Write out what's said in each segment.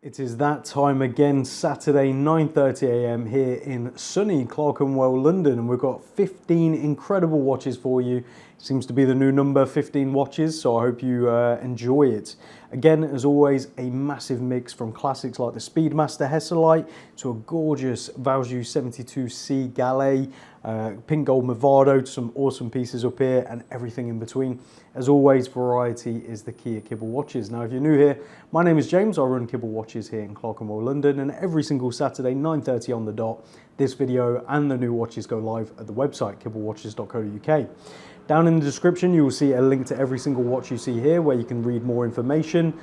It is that time again, Saturday 9:30 a.m. here in sunny Clerkenwell, London, and we've got 15 incredible watches for you. It seems to be the new number, 15 watches, so I hope you enjoy it. Again, as always, a massive mix from classics like the Speedmaster Hesselite to a gorgeous Valjoux 72C Gallet, pink gold Movado to some awesome pieces up here and everything in between. As always, variety is the key at Kibble Watches. Now, if you're new here, my name is James. I run Kibble Watches here in Clerkenwell, London, and every single Saturday, 9:30 on the dot, this video and the new watches go live at the website, kibblewatches.co.uk. Down in the description, you will see a link to every single watch you see here where you can read more information,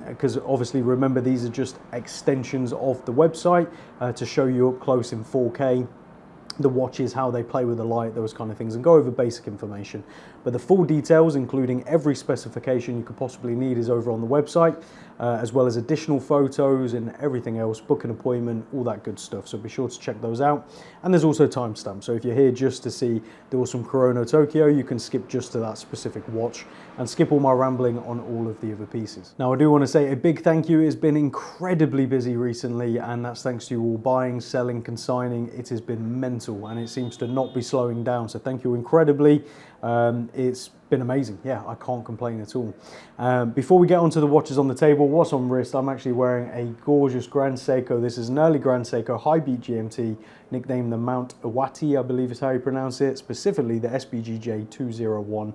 because obviously, remember, these are just extensions of the website to show you up close in 4K. The watches, how they play with the light, those kind of things, and go over basic information. But the full details, including every specification you could possibly need, is over on the website, as well as additional photos and everything else, book an appointment, all that good stuff. So be sure to check those out. And there's also timestamps. So if you're here just to see the awesome Kurono Tokyo, you can skip just to that specific watch and skip all my rambling on all of the other pieces. Now, I do want to say a big thank you. It's been incredibly busy recently, and that's thanks to you all buying, selling, consigning. It has been mental, and it seems to not be slowing down. So thank you incredibly. It's been amazing. Yeah, I can't complain at all. Before we get onto the watches on the table, what's on wrist, I'm actually wearing a gorgeous Grand Seiko. This is an early Grand Seiko high beat GMT, nicknamed the Mount Iwate, I believe is how you pronounce it, specifically the SBGJ 201.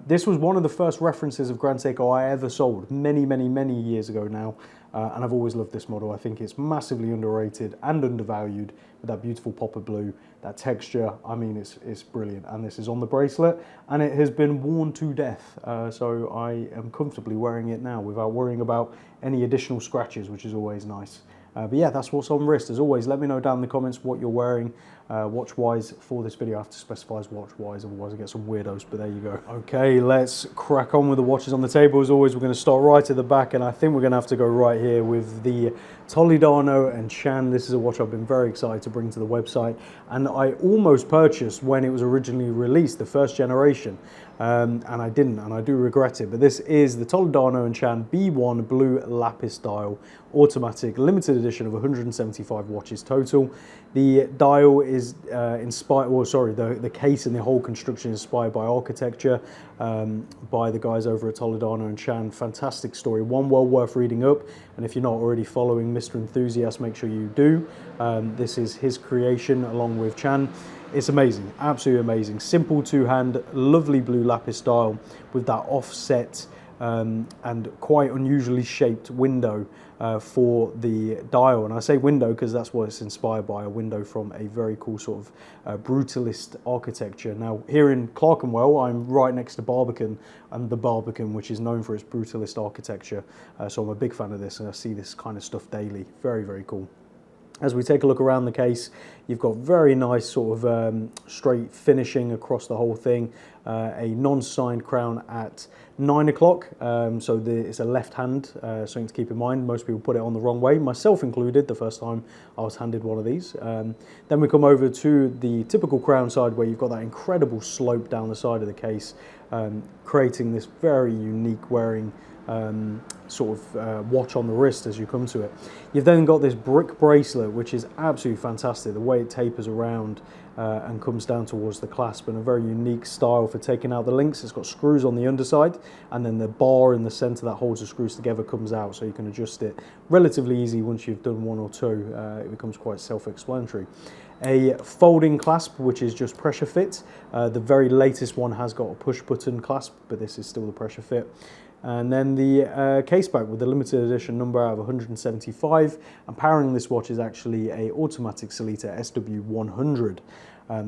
This was one of the first references of Grand Seiko I ever sold many years ago now, and I've always loved this model. I think it's massively underrated and undervalued with that beautiful popper blue, that texture. I mean, it's brilliant, and this is on the bracelet, and it has been worn to death, so I am comfortably wearing it now without worrying about any additional scratches, which is always nice. But yeah, that's what's on wrist. As always, let me know down in the comments what you're wearing watch-wise for this video. I have to specify as watch-wise, otherwise I get some weirdos, but there you go. Okay, let's crack on with the watches on the table. As always, we're going to start right at the back, and I think we're going to have to go right here with the Toledano and Chan. This is a watch I've been very excited to bring to the website, and I almost purchased when it was originally released, the first generation, and I didn't, and I do regret it. But this is the Toledano and Chan B1 Blue Lapis Dial, automatic, limited edition of 175 watches total. The dial is inspired, well, sorry, the case and the whole construction is inspired by architecture by the guys over at Toledano and Chan. Fantastic story, one well worth reading up. And if you're not already following Mr. Enthusiast, make sure you do. This is his creation along with Chan. It's amazing, absolutely amazing. Simple two-hand, lovely blue lapis dial with that offset and quite unusually shaped window for the dial. And I say window because that's what it's inspired by, a window from a very cool sort of brutalist architecture. Now, here in Clerkenwell, I'm right next to Barbican, and the Barbican, which is known for its brutalist architecture. So I'm a big fan of this, and I see this kind of stuff daily. Very cool. As we take a look around the case, you've got very nice sort of straight finishing across the whole thing. A non-signed crown at 9 o'clock, so it's a left hand, something to keep in mind. Most people put it on the wrong way, myself included, the first time I was handed one of these. Then we come over to the typical crown side, where you've got that incredible slope down the side of the case, creating this very unique wearing sort of watch on the wrist as you come to it. You've then got this brick bracelet, which is absolutely fantastic. The way it tapers around and comes down towards the clasp, and a very unique style for taking out the links. It's got screws on the underside, and then the bar in the center that holds the screws together comes out, so you can adjust it relatively easy. Once you've done one or two, it becomes quite self-explanatory. A folding clasp, which is just pressure fit. The very latest one has got a push button clasp, but this is still the pressure fit. And then the case back with the limited edition number out of 175. And powering this watch is actually a automatic Sellita SW100.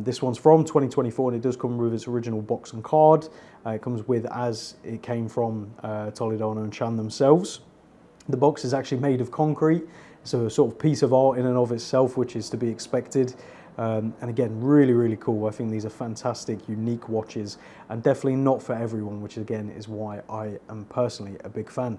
This one's from 2024, and it does come with its original box and card. It comes with, as it came from Toledano and Chan themselves. The box is actually made of concrete. It's a sort of piece of art in and of itself, which is to be expected. And again, really cool. I think these are fantastic, unique watches, and definitely not for everyone, which again is why I am personally a big fan.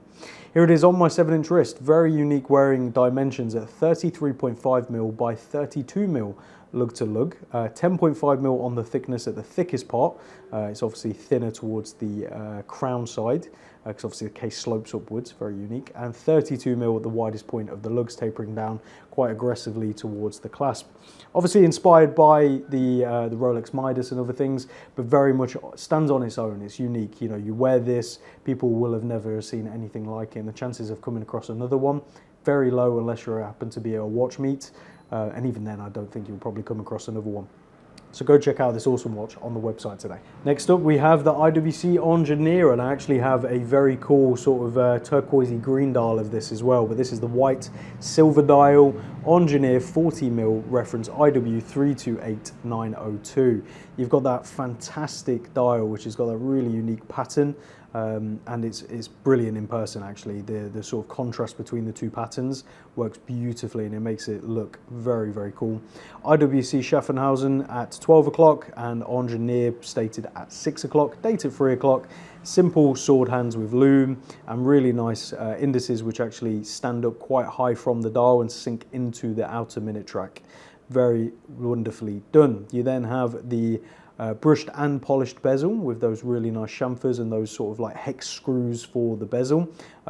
Here it is on my 7-inch wrist. Very unique wearing dimensions at 33.5mm by 32mm lug to lug, 10.5mm on the thickness at the thickest part. It's obviously thinner towards the crown side, because obviously the case slopes upwards, very unique, and 32mm at the widest point of the lugs, tapering down quite aggressively towards the clasp. Obviously inspired by the Rolex Midas and other things, but very much stands on its own. It's unique. You know, you wear this, people will have never seen anything like it, and the chances of coming across another one, very low unless you happen to be at a watch meet, and even then I don't think you'll probably come across another one. So go check out this awesome watch on the website today. Next up we have the IWC Ingenieur, and I actually have a very cool sort of turquoisey green dial of this as well, but this is the white silver dial Ingenieur 40mm reference IW328902. You've got that fantastic dial which has got a really unique pattern, and it's brilliant in person actually. The sort of contrast between the two patterns works beautifully and it makes it look very, very cool. IWC Schaffenhausen at 12 o'clock and Ingenieur stated at 6 o'clock, date at 3 o'clock. Simple sword hands with loom and really nice indices which actually stand up quite high from the dial and sink into the outer minute track. Very wonderfully done. You then have the brushed and polished bezel with those really nice chamfers and those sort of like hex screws for the bezel,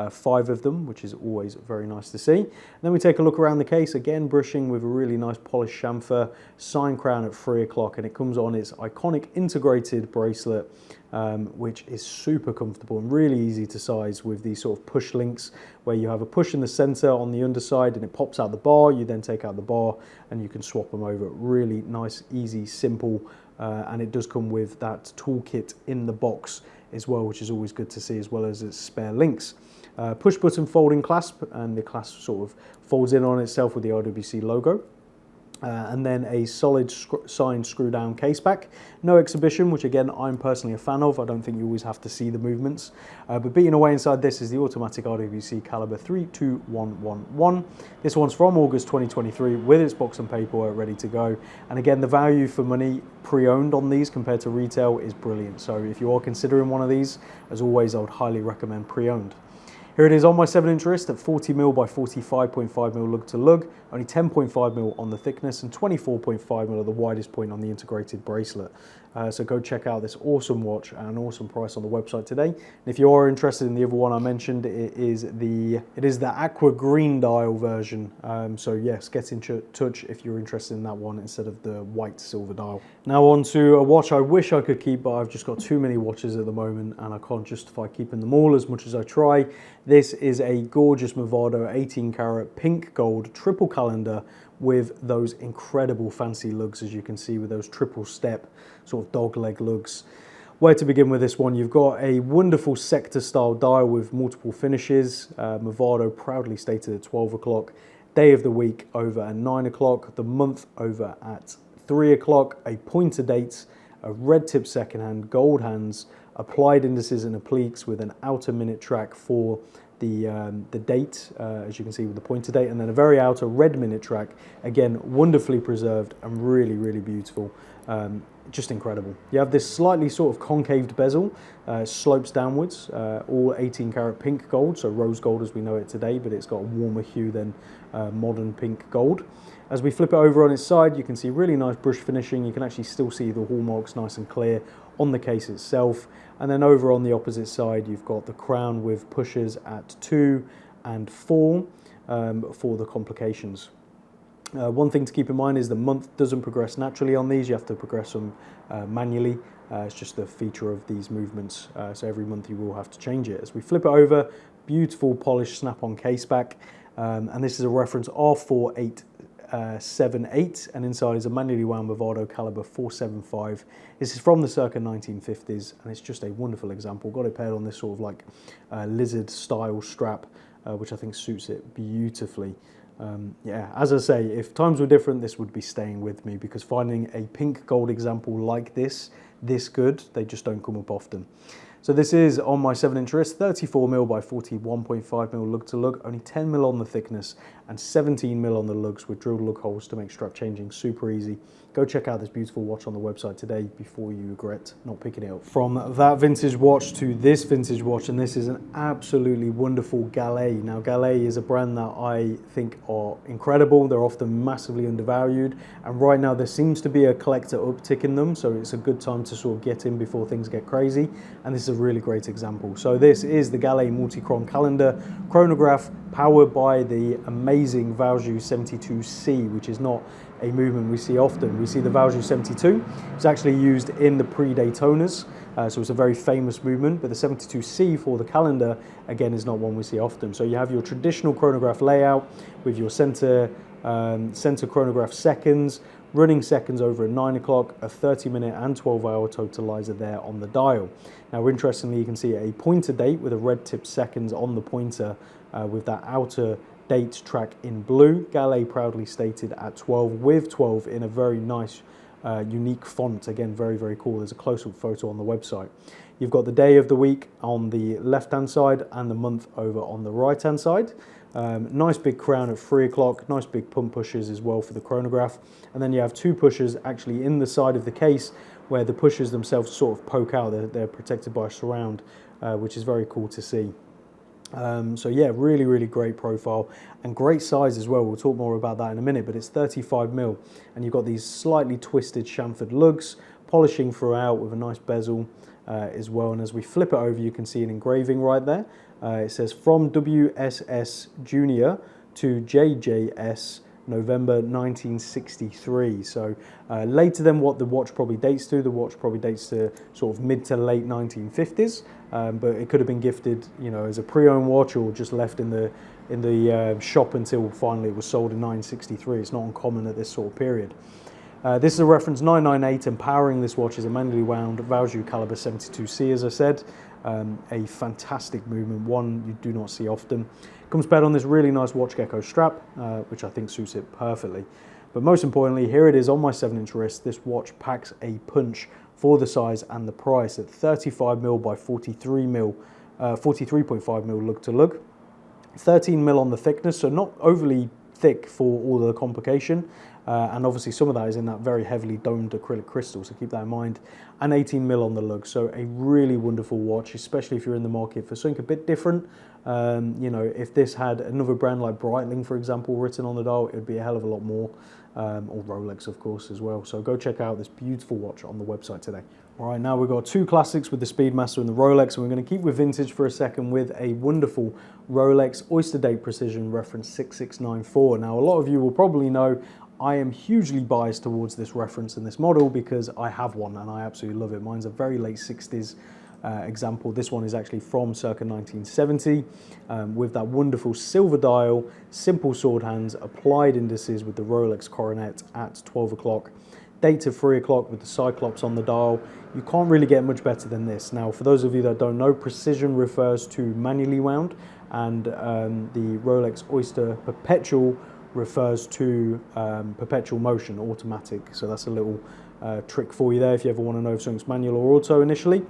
5 of them, which is always very nice to see. And then we take a look around the case, again brushing with a really nice polished chamfer, sign crown at 3 o'clock, and it comes on its iconic integrated bracelet, which is super comfortable and really easy to size with these sort of push links where you have a push in the center on the underside and it pops out the bar. You then take out the bar and you can swap them over. Really nice, easy, simple. And it does come with that toolkit in the box as well, which is always good to see, as well as its spare links. Push button folding clasp, and the clasp sort of folds in on itself with the IWC logo. And then a solid signed screw down case back. No exhibition, which again I'm personally a fan of. I don't think you always have to see the movements. But beating away inside this is the automatic IWC caliber 32111. This one's from August 2023 with its box and paperwork ready to go. And again, the value for money pre-owned on these compared to retail is brilliant. So if you are considering one of these, as always, I would highly recommend pre-owned. Here it is on my 7-inch wrist at 40mm by 45.5mm lug to lug, only 10.5mm on the thickness and 24.5mm at the widest point on the integrated bracelet. So go check out this awesome watch at an awesome price on the website today. And if you are interested in the other one I mentioned, it is the aqua green dial version. So yes, get in touch if you're interested in that one instead of the white silver dial. Now on to a watch I wish I could keep, but I've just got too many watches at the moment and I can't justify keeping them all as much as I try. This is a gorgeous Movado 18 karat pink gold triple calendar with those incredible fancy lugs, as you can see, with those triple step sort of dog leg lugs. Where to begin with this one? You've got a wonderful sector style dial with multiple finishes. Movado proudly stated at 12 o'clock. Day of the week over at 9 o'clock. The month over at 3 o'clock. A pointer date, a red tip second hand, gold hands, applied indices and appliques with an outer minute track for the date, as you can see with the pointer date, and then a very outer red minute track, again wonderfully preserved and really, really beautiful. Just incredible. You have this slightly sort of concaved bezel, slopes downwards, all 18 karat pink gold, so rose gold as we know it today, but it's got a warmer hue than modern pink gold. As we flip it over on its side, you can see really nice brush finishing. You can actually still see the hallmarks nice and clear on the case itself. And then over on the opposite side, you've got the crown with pushers at 2 and 4 for the complications. One thing to keep in mind is the month doesn't progress naturally on these. You have to progress them manually. It's just a feature of these movements. So every month you will have to change it. As we flip it over, beautiful polished snap-on case back. And this is a reference R48778, and inside is a manually wound Movado caliber 475. This is from the circa 1950s, and it's just a wonderful example. Got it paired on this sort of like lizard style strap, which I think suits it beautifully. Yeah, as I say, if times were different, this would be staying with me, because finding a pink gold example like this good, they just don't come up often. So this is on my 7-inch wrist, 34mm by 41.5mm lug to lug, only 10mm on the thickness and 17mm on the lugs with drilled lug holes to make strap changing super easy. go check out this beautiful watch on the website today before you regret not picking it up. From that vintage watch to this vintage watch, and this is an absolutely wonderful Gallet. Now Gallet is a brand that I think are incredible. They're often massively undervalued, and right now there seems to be a collector uptick in them, so it's a good time to sort of get in before things get crazy, and this is a really great example. So this is the Gallet Multichron calendar chronograph, powered by the amazing Valjoux 72C, which is not a movement we see often. We see the Valjoux 72. It's actually used in the pre-Daytonas, so it's a very famous movement, but the 72C for the calendar, again, is not one we see often. So you have your traditional chronograph layout with your center chronograph seconds, running seconds over at 9 o'clock, a 30-minute and 12-hour totalizer there on the dial. Now, interestingly, you can see a pointer date with a red tip seconds on the pointer with that outer date track in blue. Gallet proudly stated at 12, with 12 in a very nice, unique font. Again, very, very cool. There's a close-up photo on the website. You've got the day of the week on the left-hand side and the month over on the right-hand side. Nice big crown at 3 o'clock, nice big pump pushers as well for the chronograph. And then you have two pushers actually in the side of the case where the pushers themselves sort of poke out. They're protected by a surround, which is very cool to see. So yeah, really, really great profile and great size as well. We'll talk more about that in a minute, but it's 35mm, and you've got these slightly twisted chamfered lugs, polishing throughout with a nice bezel as well. And as we flip it over, you can see an engraving right there. It says from WSS Junior to JJS November 1963. So later than what the watch probably dates to. The watch probably dates to sort of mid to late 1950s, but it could have been gifted, you know, as a pre-owned watch or just left in the shop until finally it was sold in 1963. It's not uncommon at this sort of period. This is a reference 998, and powering this watch is a manually wound Valjoux caliber 72C, as I said. A fantastic movement, one you do not see often. Comes paired on this really nice watch gecko strap, which I think suits it perfectly. But most importantly, here it is on my 7-inch wrist. This watch packs a punch for the size and the price at 35mm by 43mm, 43.5mm lug to lug. 13mm on the thickness, so not overly thick for all the complication. And obviously some of that is in that very heavily domed acrylic crystal, so keep that in mind. And 18mm on the lug, so a really wonderful watch, especially if you're in the market for something a bit different. You know, if this had another brand like Breitling, for example, written on the dial, it would be a hell of a lot more, or Rolex, of course, as well. So go check out this beautiful watch on the website today. All right, now we've got two classics with the Speedmaster and the Rolex, and we're going to keep with vintage for a second with a wonderful Rolex Oyster date precision reference 6694. Now, a lot of you will probably know I am hugely biased towards this reference and this model because I have one and I absolutely love it. Mine's a very late 60s example. This one is actually from circa 1970 with that wonderful silver dial, simple sword hands, applied indices with the Rolex coronet at 12 o'clock, date to 3 o'clock with the Cyclops on the dial. You can't really get much better than this. Now, for those of you that don't know, precision refers to manually wound, and the Rolex Oyster Perpetual refers to perpetual motion, automatic. So that's a little trick for you there if you ever want to know if something's manual or auto initially.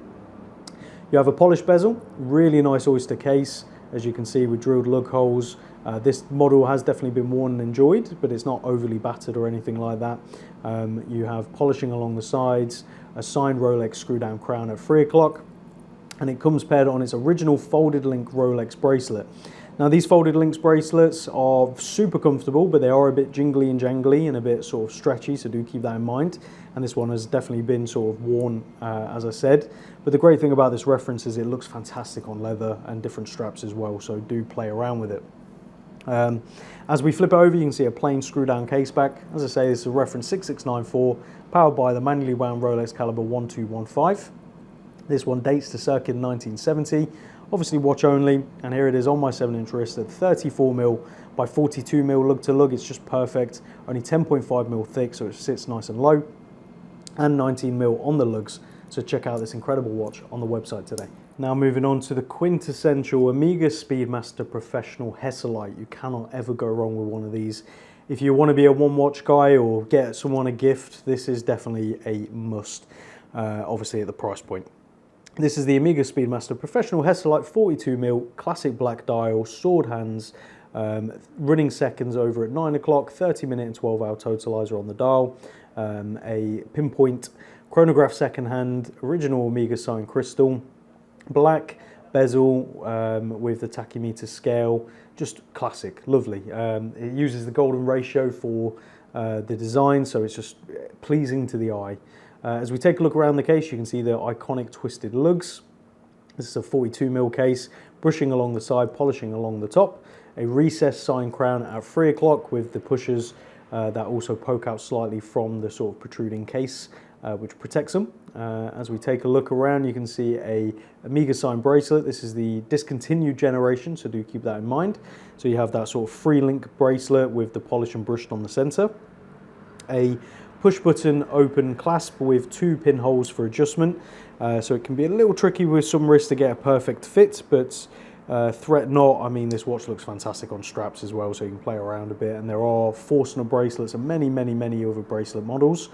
You have a polished bezel, really nice Oyster case, as you can see, with drilled lug holes. This model has definitely been worn and enjoyed, but it's not overly battered or anything like that. You have polishing along the sides, a signed Rolex screw down crown at 3 o'clock, and it comes paired on its original folded link Rolex bracelet. Now, these folded links bracelets are super comfortable, but they are a bit jingly and jangly and a bit sort of stretchy, so do keep that in mind. And this one has definitely been sort of worn, as I said. But the great thing about this reference is it looks fantastic on leather and different straps as well, so do play around with it. As we flip over, you can see a plain screw-down case back. As I say, this is a reference 6694, powered by the manually wound Rolex caliber 1215. This one dates to circa 1970. Obviously watch only, and here it is on my 7-inch wrist at 34mm by 42mm lug to lug. It's just perfect, only 10.5mm thick, so it sits nice and low, and 19mm on the lugs. So check out this incredible watch on the website today. Now moving on to the quintessential Omega Speedmaster Professional Hesalite. You cannot ever go wrong with one of these. If you want to be a one watch guy or get someone a gift, this is definitely a must, obviously at the price point. This is the Omega Speedmaster Professional Hesalite 42mm, classic black dial, sword hands, Running seconds over at 9 o'clock, 30-minute and 12-hour totalizer on the dial, a pinpoint chronograph second hand, original Omega sign crystal, black bezel with the tachymeter scale, just classic, lovely. It uses the golden ratio for the design, so it's just pleasing to the eye. As we take a look around the case, you can see the iconic twisted lugs. This is a 42mm case, brushing along the side, polishing along the top. A recessed sign crown at 3 o'clock with the pushers that also poke out slightly from the sort of protruding case, which protects them. As we take a look around, you can see a Omega sign bracelet. This is the discontinued generation, so do keep that in mind. So you have that sort of 3-link bracelet with the polished and brushed on the center. A push button open clasp with 2 pinholes for adjustment. So it can be a little tricky with some wrists to get a perfect fit, but threat not. I mean, this watch looks fantastic on straps as well, so you can play around a bit. And there are Forstner bracelets and many other bracelet models.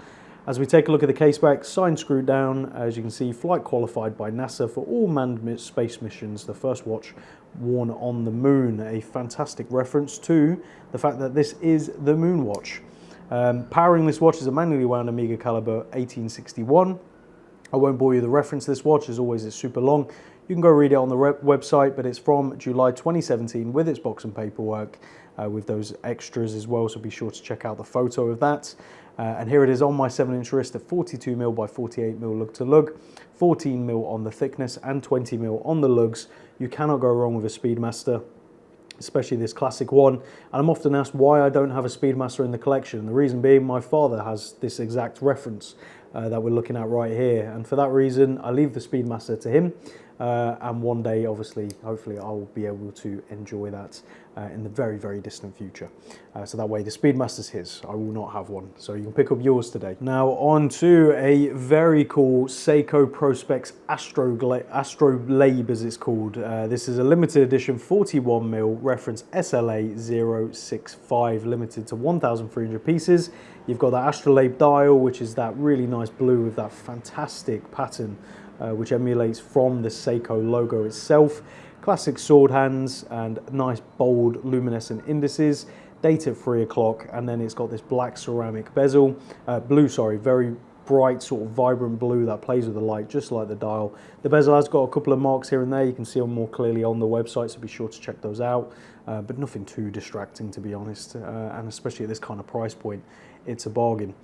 As we take a look at the case back, sign screwed down, as you can see, flight qualified by NASA for all manned space missions, the first watch worn on the moon. A fantastic reference to the fact that this is the moon watch. Powering this watch is a manually wound Omega caliber 1861. I won't bore you with the reference to this watch, as always it's super long. You can go read it on the website, but it's from July 2017 with its box and paperwork, with those extras as well, so be sure to check out the photo of that. And here it is on my 7-inch wrist at 42mm by 48mm lug to lug, 14mm on the thickness and 20mm on the lugs. You cannot go wrong with a Speedmaster, especially this classic one. And I'm often asked why I don't have a Speedmaster in the collection. And the reason being, my father has this exact reference that we're looking at right here. And for that reason, I leave the Speedmaster to him. And one day, obviously, hopefully, I'll be able to enjoy that in the very distant future. So that way, the Speedmaster's his. I will not have one. So you can pick up yours today. Now, on to a very cool Seiko Prospex Astrolab, as it's called. This is a limited edition 41mm reference SLA 065, limited to 1,300 pieces. You've got that Astrolab dial, which is that really nice blue with that fantastic pattern, which emulates from the Seiko logo itself. Classic sword hands and nice bold luminescent indices. Date at 3 o'clock, and then it's got this black ceramic bezel, very bright sort of vibrant blue that plays with the light just like the dial. The bezel has got a couple of marks here and there. You can see them more clearly on the website, so be sure to check those out, but nothing too distracting, to be honest, and especially at this kind of price point, it's a bargain.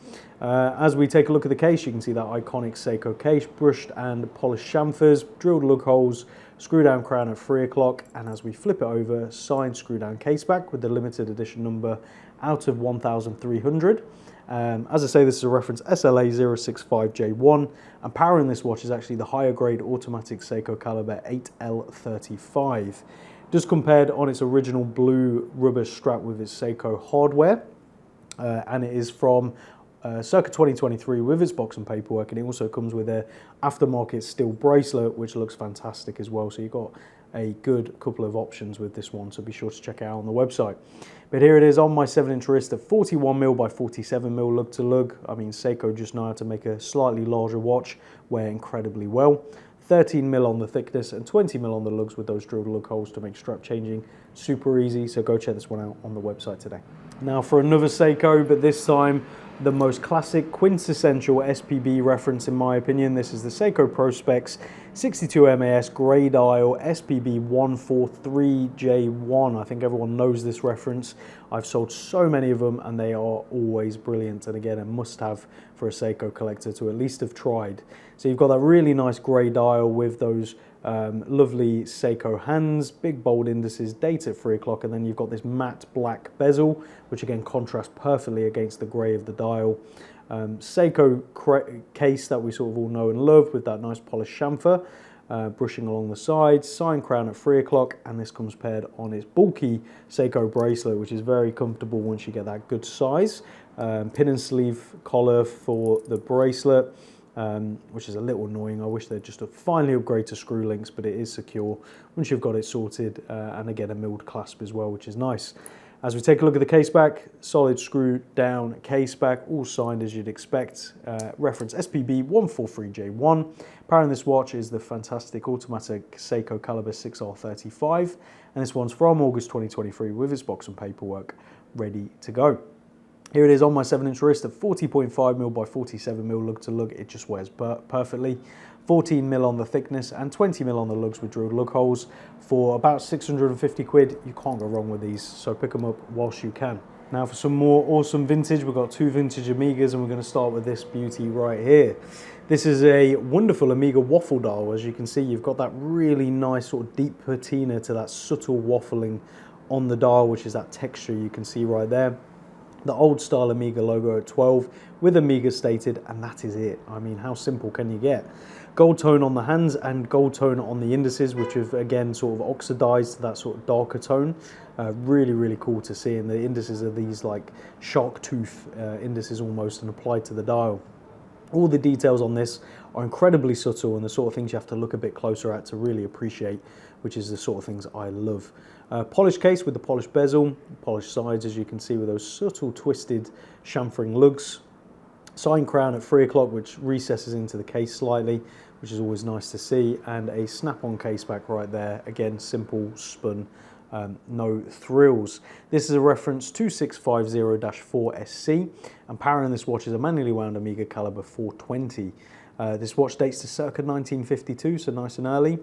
As we take a look at the case, you can see that iconic Seiko case, brushed and polished chamfers, drilled lug holes, screw down crown at 3 o'clock, and as we flip it over, signed screw down case back with the limited edition number out of 1,300. As I say, this is a reference SLA 065J1, and powering this watch is actually the higher grade automatic Seiko caliber 8L35. Just compared on its original blue rubber strap with its Seiko hardware, and it is from circa 2023 with its box and paperwork, and it also comes with a aftermarket steel bracelet, which looks fantastic as well. So you've got a good couple of options with this one, so be sure to check it out on the website. But here it is on my 7-inch wrist at 41mm by 47mm lug to lug. I mean, Seiko just know how to make a slightly larger watch wear incredibly well. 13mm on the thickness and 20mm on the lugs with those drilled lug holes to make strap changing super easy. So go check this one out on the website today. Now for another Seiko, but this time the most classic quintessential SPB reference in my opinion. This is the Seiko Prospex 62 MAS grey dial SPB 143J1. I think everyone knows this reference. I've sold so many of them and they are always brilliant, and again a must-have for a Seiko collector to at least have tried. So you've got that really nice grey dial with those lovely Seiko hands, big bold indices, date at 3 o'clock, and then you've got this matte black bezel, which again contrasts perfectly against the grey of the dial. Seiko case that we sort of all know and love with that nice polished chamfer, brushing along the sides, sign crown at 3 o'clock, and this comes paired on its bulky Seiko bracelet, which is very comfortable once you get that good size. Pin and sleeve collar for the bracelet, which is a little annoying. I wish they'd just finally upgrade to screw links, but it is secure once you've got it sorted, and again a milled clasp as well, which is nice. As we take a look at the case back, solid screw down case back, all signed as you'd expect. Reference SPB 143J1. Powering this watch is the fantastic automatic Seiko caliber 6R35, and this one's from August 2023 with its box and paperwork ready to go. Here it is on my 7-inch wrist at 40.5mm by 47mm lug to lug. It just wears perfectly. 14mm on the thickness and 20mm on the lugs with drilled lug holes for about 650 quid. You can't go wrong with these, so pick them up whilst you can. Now for some more awesome vintage, we've got 2 vintage Omegas, and we're going to start with this beauty right here. This is a wonderful Omega waffle dial. As you can see, you've got that really nice sort of deep patina to that subtle waffling on the dial, which is that texture you can see right there. The old style Omega logo at 12 with Omega stated, and that is it. I mean, how simple can you get? Gold tone on the hands and gold tone on the indices, which have again sort of oxidized to that sort of darker tone. Really, really cool to see. And the indices are these like shark tooth indices almost, and applied to the dial. All the details on this are incredibly subtle, and the sort of things you have to look a bit closer at to really appreciate, which is the sort of things I love. Polished case with the polished bezel, polished sides, as you can see, with those subtle twisted chamfering lugs. Sign crown at 3 o'clock, which recesses into the case slightly, which is always nice to see, and a snap-on case back right there. Again, simple, spun, no thrills. This is a reference 2650-4SC, and powering this watch is a manually wound Omega caliber 420. This watch dates to circa 1952, so nice and early.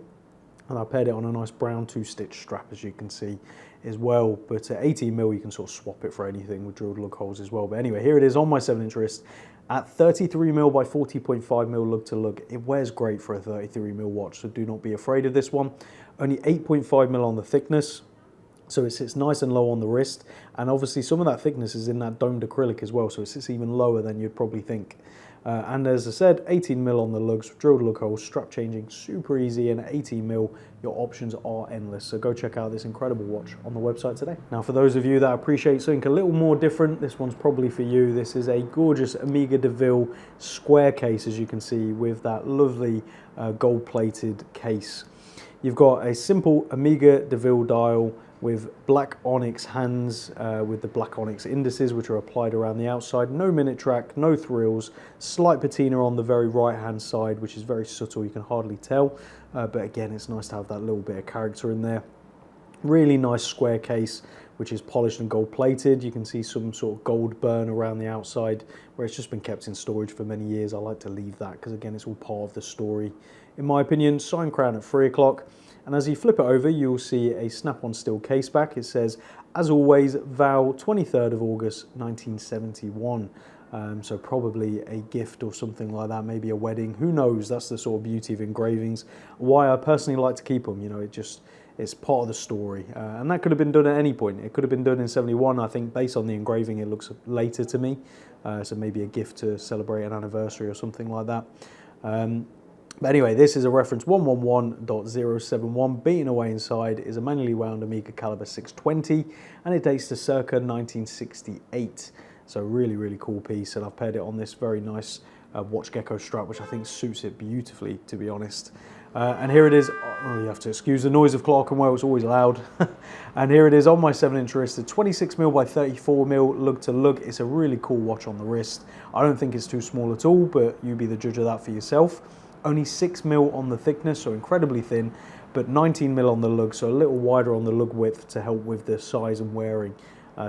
And I paired it on a nice brown 2-stitch strap, as you can see as well. But at 18mm, you can sort of swap it for anything with drilled lug holes as well. But anyway, here it is on my 7-inch wrist at 33mm by 40.5mm lug to lug. It wears great for a 33mm watch, so do not be afraid of this one. Only 8.5mm on the thickness, so it sits nice and low on the wrist. And obviously some of that thickness is in that domed acrylic as well, so it sits even lower than you'd probably think. And as I said, 18mm on the lugs, drilled lug holes, strap changing, super easy, and at 18mm, your options are endless. So go check out this incredible watch on the website today. Now, for those of you that appreciate something a little more different, this one's probably for you. This is a gorgeous Omega de Ville square case, as you can see, with that lovely gold-plated case. You've got a simple Omega de Ville dial with black onyx hands with the black onyx indices, which are applied around the outside. No minute track, no thrills, slight patina on the very right hand side, which is very subtle, you can hardly tell, but again, it's nice to have that little bit of character in there. Really nice square case, which is polished and gold plated. You can see some sort of gold burn around the outside where it's just been kept in storage for many years. I like to leave that because again, it's all part of the story. In my opinion, sign crown at 3 o'clock. And as you flip it over, you'll see a snap-on steel case back. It says, as always, Val, 23rd of August, 1971. So probably a gift or something like that, maybe a wedding, who knows? That's the sort of beauty of engravings. Why I personally like to keep them, you know, it's part of the story. And that could have been done at any point. It could have been done in 71. I think based on the engraving, it looks later to me. So maybe a gift to celebrate an anniversary or something like that. But anyway, this is a reference 111.071. Beating away inside is a manually wound Omega caliber 620, and it dates to circa 1968. So really, really cool piece, and I've paired it on this very nice watch gecko strap, which I think suits it beautifully, to be honest. And here it is. Oh, you have to excuse the noise of Clerkenwell, it's always loud. And here it is on my 7-inch wrist, at 26mm by 34mm lug to lug. It's a really cool watch on the wrist. I don't think it's too small at all, but you be the judge of that for yourself. Only 6mm on the thickness, so incredibly thin, but 19mm on the lug, so a little wider on the lug width to help with the size and wearing.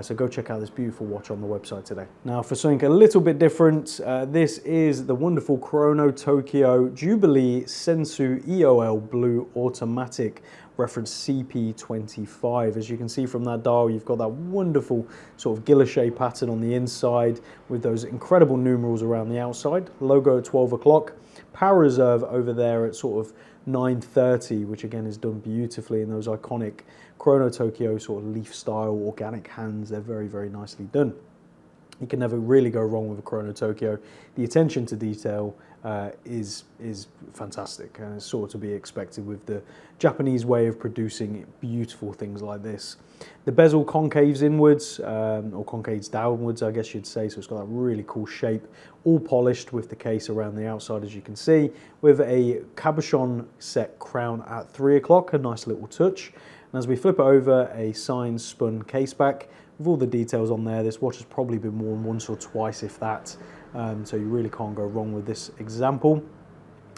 So go check out this beautiful watch on the website today. Now for something a little bit different, this is the wonderful Kurono Tokyo Jubilee Sensu EOL Blue Automatic, reference CP25. As you can see from that dial, you've got that wonderful sort of guilloche pattern on the inside with those incredible numerals around the outside. Logo at 12 o'clock. Power reserve over there at sort of 9:30, which again is done beautifully in those iconic Chrono Tokyo sort of leaf style organic hands. They're very, very nicely done. You can never really go wrong with a Chrono Tokyo. The attention to detail is fantastic, and it's sort of to be expected with the Japanese way of producing beautiful things like this. The bezel concaves inwards, or concaves downwards, I guess you'd say, so it's got that really cool shape, all polished with the case around the outside, as you can see, with a cabochon set crown at 3 o'clock, a nice little touch. And as we flip it over, a sign spun case back with all the details on there. This watch has probably been worn once or twice, if that, so you really can't go wrong with this example.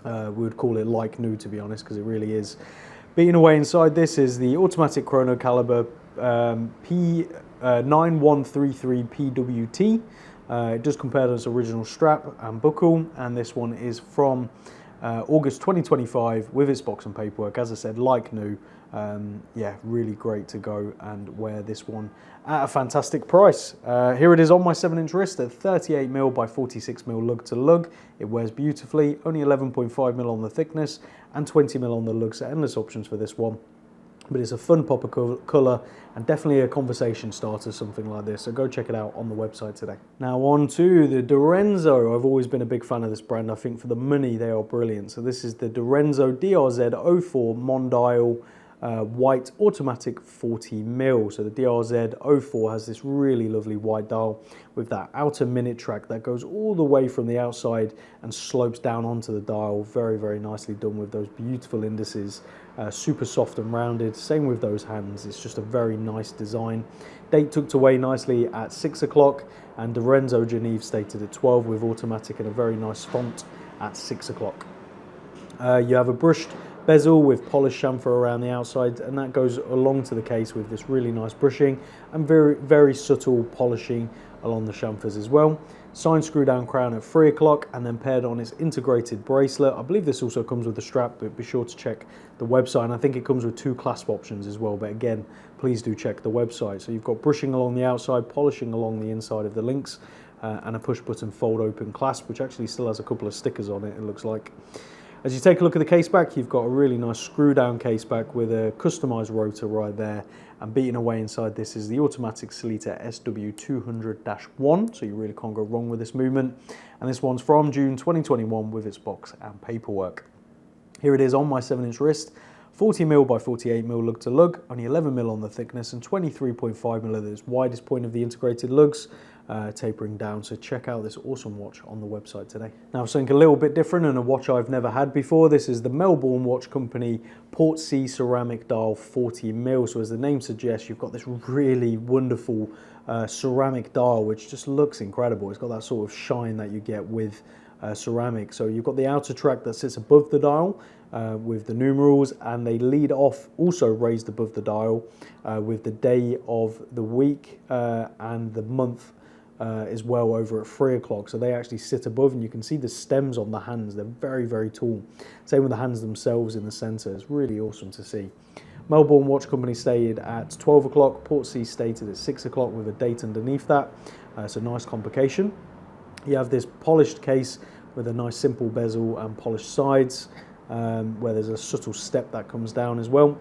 We would call it like new, to be honest, because it really is. Beating away inside this is the automatic chrono caliber P9133 PWT. It does compare to its original strap and buckle, and this one is from August 2025 with its box and paperwork. As I said, like new. Yeah, really great to go and wear this one at a fantastic price. Here it is on my 7-inch wrist at 38mm by 46mm lug to lug. It wears beautifully, only 11.5mm on the thickness and 20mm on the lug, so endless options for this one. But it's a fun pop of colour and definitely a conversation starter, something like this. So go check it out on the website today. Now on to the Direzo. I've always been a big fan of this brand. I think for the money they are brilliant. So this is the Direzo DRZ04 Mondile white automatic 40mm. So the DRZ04 has this really lovely white dial with that outer minute track that goes all the way from the outside and slopes down onto the dial. Very, very nicely done with those beautiful indices. Super soft and rounded. Same with those hands. It's just a very nice design. Date tucked away nicely at 6 o'clock, and Direzo Geneve stated at 12 with automatic and a very nice font at 6 o'clock. You have a brushed bezel with polished chamfer around the outside, and that goes along to the case with this really nice brushing and very, very subtle polishing along the chamfers as well. Signed screw down crown at 3 o'clock, and then paired on its integrated bracelet. I believe this also comes with a strap, but be sure to check the website, and I think it comes with 2 clasp options as well, but again, please do check the website. So you've got brushing along the outside, polishing along the inside of the links, and a push button fold open clasp, which actually still has a couple of stickers on it, it looks like. As you take a look at the case back, you've got a really nice screw down case back with a customized rotor right there, and beating away inside this is the automatic Sellita SW200-1, so you really can't go wrong with this movement. And this one's from June 2021 with its box and paperwork. Here it is on my 7-inch wrist, 40mm by 48mm lug to lug, only 11mm on the thickness and 23.5mm at its widest point of the integrated lugs, tapering down. So check out this awesome watch on the website today. Now something a little bit different and a watch I've never had before. This is the Melbourne Watch Company Portsea ceramic dial 40mm. So as the name suggests, you've got this really wonderful ceramic dial which just looks incredible. It's got that sort of shine that you get with ceramic. So you've got the outer track that sits above the dial with the numerals, and they lead off also raised above the dial with the day of the week and the month as well over at 3 o'clock. So they actually sit above, and you can see the stems on the hands. They're very, very tall. Same with the hands themselves in the center. It's really awesome to see. Melbourne Watch Company stated at 12 o'clock, Portsea stated at 6 o'clock with a date underneath that. It's a nice complication. You have this polished case with a nice simple bezel and polished sides, where there's a subtle step that comes down as well.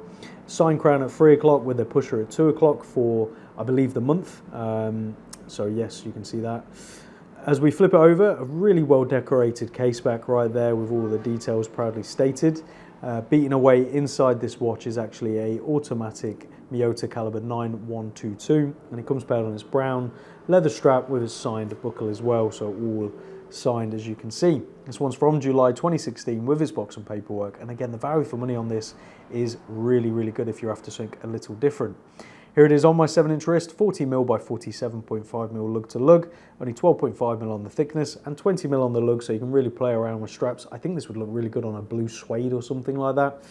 Sign crown at 3 o'clock with a pusher at 2 o'clock for, I believe, the month. So yes, you can see that. As we flip it over, a really well decorated case back right there with all the details proudly stated. Beating away inside this watch is actually a automatic Miyota caliber 9122, and it comes paired on its brown leather strap with its signed buckle as well, so all signed as you can see. This one's from July 2016 with its box and paperwork, and again the value for money on this is really, really good if you're after something a little different. Here it is on my 7-inch wrist, 40mm by 47.5mm lug to lug, only 12.5mm on the thickness and 20mm on the lug, so you can really play around with straps. I think this would look really good on a blue suede or something like that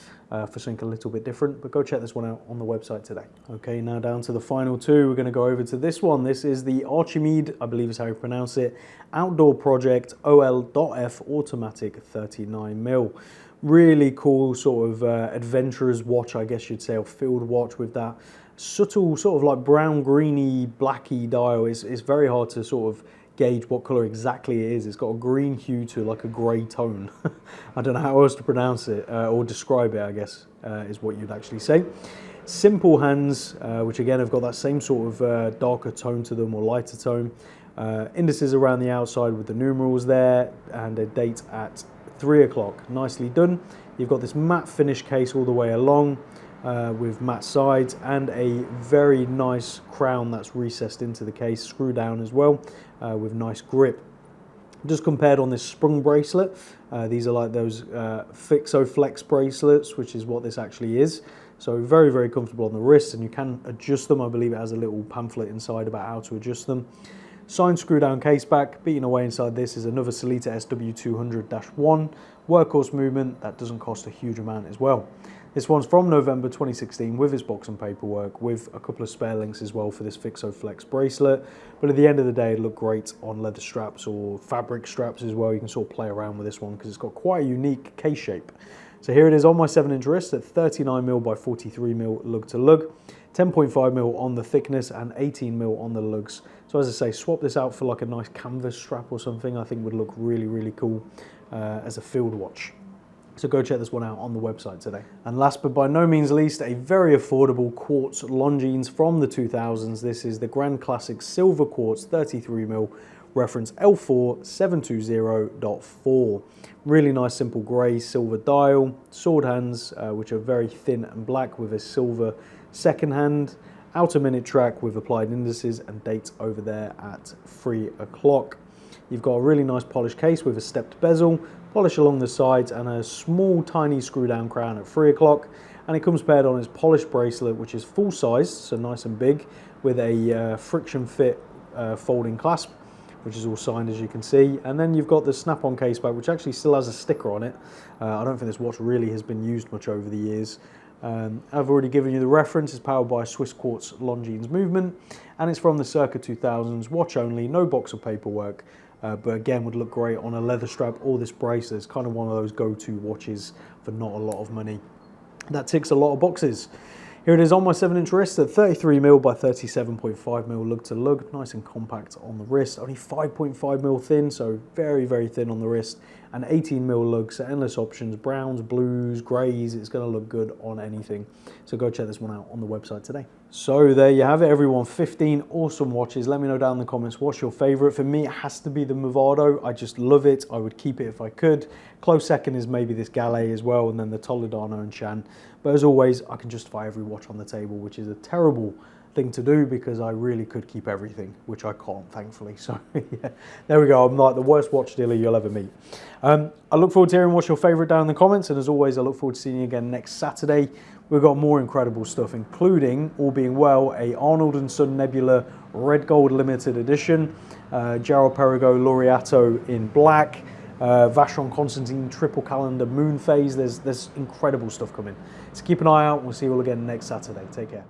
for something a little bit different, but go check this one out on the website today. Okay, now down to the final two. We're going to go over to this one. This is the Archimede, I believe is how you pronounce it, Outdoor Project OL.F Automatic 39mm. Really cool sort of adventurer's watch, I guess you'd say, or field watch with that subtle sort of like brown, greeny, blacky dial. It's very hard to sort of gauge what color exactly it is. It's got a green hue to like a gray tone. I don't know how else to pronounce it or describe it, I guess, is what you'd actually say. Simple hands, which again have got that same sort of darker tone to them or lighter tone. Indices around the outside with the numerals there, and a date at 3 o'clock. Nicely done. You've got this matte finish case all the way along with matte sides and a very nice crown that's recessed into the case, screw down as well with nice grip. Just compared on this sprung bracelet, these are like those Fixo Flex bracelets, which is what this actually is. So very, very comfortable on the wrist, and you can adjust them. I believe it has a little pamphlet inside about how to adjust them. Signed screw down case back. Beating away inside this is another Sellita SW200-1 workhorse movement that doesn't cost a huge amount as well. This one's from November 2016 with its box and paperwork, with a couple of spare links as well for this Fixo Flex bracelet. But at the end of the day, it looked great on leather straps or fabric straps as well. You can sort of play around with this one because it's got quite a unique case shape. So here it is on my 7-inch wrist at 39mm by 43mm lug to lug, 10.5mm on the thickness and 18mm on the lugs. So as I say, swap this out for like a nice canvas strap or something. I think would look really, really cool as a field watch. So go check this one out on the website today. And last but by no means least, a very affordable quartz Longines from the 2000s. This is the Grand Classic Silver Quartz 33mm, reference L4720.4. Really nice simple grey silver dial, sword hands which are very thin and black with a silver second hand, outer minute track with applied indices and dates over there at 3 o'clock. You've got a really nice polished case with a stepped bezel, polish along the sides and a small tiny screw down crown at 3 o'clock, and it comes paired on its polished bracelet which is full size, so nice and big, with a friction fit folding clasp which is all signed as you can see. And then you've got the snap-on case back which actually still has a sticker on it. I don't think this watch really has been used much over the years. I've already given you the reference. It's powered by a Swiss Quartz Longines movement and it's from the circa 2000s, watch only, no box or paperwork. But again, would look great on a leather strap or this bracelet. It's kind of one of those go-to watches for not a lot of money. That ticks a lot of boxes. Here it is on my 7-inch wrist at 33mm by 37.5mm lug to lug, nice and compact on the wrist, only 5.5mm thin, so very, very thin on the wrist, and 18mm lug, so endless options, browns, blues, greys. It's going to look good on anything. So go check this one out on the website today. So there you have it, everyone. 15 awesome watches. Let me know down in the comments what's your favorite. For me, it has to be the Movado. I just love it. I would keep it if I could. Close second is maybe this Gallet as well, and then the Toledano and Chan. But as always, I can justify every watch on the table, which is a terrible thing to do because I really could keep everything, which I can't, thankfully. So yeah, there we go. I'm like the worst watch dealer you'll ever meet. I look forward to hearing what's your favorite down in the comments, and as always, I look forward to seeing you again next Saturday. We've got more incredible stuff, including, all being well, a Arnold & Son Nebula Red Gold Limited Edition, Gerald Perigo Laureato in black, Vacheron Constantin Triple Calendar Moon Phase. There's incredible stuff coming. So keep an eye out. We'll see you all again next Saturday. Take care.